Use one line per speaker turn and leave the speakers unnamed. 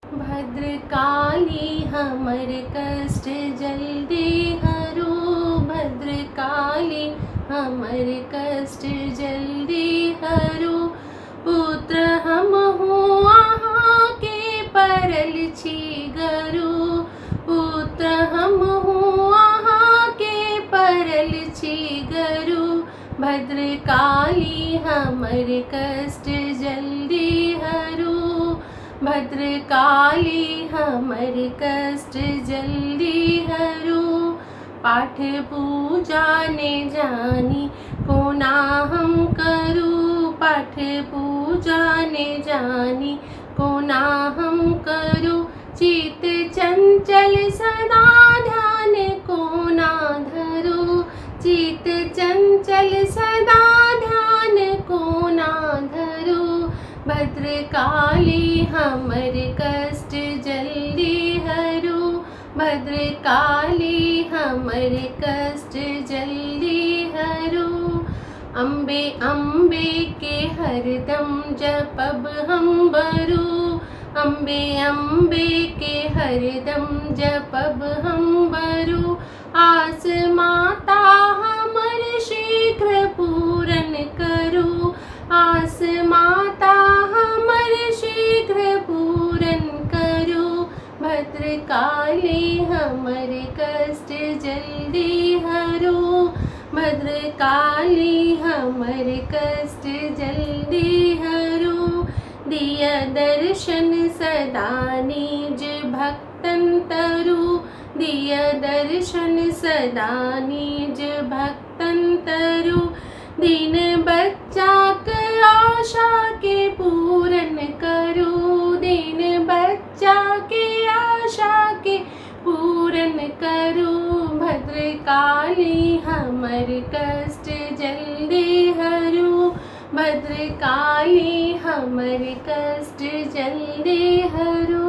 भद्रकाली हमर कष्ट जल्दी हरू। भद्रकाली हमर कष्ट जल्दी हरू। पुत्र हमहु अहाँ के परल छी गरु। पुत्र हमहु अहाँ के परल छी गरु। भद्रकाली हमर कष्ट जल्दी हरू। भद्रकाली हमर कष्ट जल्दी हरू। पाठ पूजा ने जानी कोना हम करूँ। पाठ पूजा ने जानी कोना हम करूँ। चित चंचल सदा ध्यान कोना धरूँ। चित चंचल सदा ध्यान कोना धरूँ। भद्रकाली हमर कष्ट जल्दी हरू। भद्रकाली हमर कष्ट जल्दी हरू। अम्बे अम्बे के हरदम जपब हम बरु। अम्बे अम्बे के हरदम जपब हम बरु। आस माता हमर शीघ्र पूरन करू। आस माता हमर शीघ्र पूरन करू। भद्रकाली हमर कष्ट जल्दी हरू। भद्रकाली हमर कष्ट जल्दी हरू। दिय दर्शन सदा निज भक्तन तरु। दिय दर्शन सदा निज भक्तन तरु। दीन बच्चा के आशा के पूरन करूँ। दीन बच्चा के आशा के पूरन करूँ। भद्रकाली हमर कष्ट जल्दी हरू। भद्रकाली हमर कष्ट जल्दी हरू।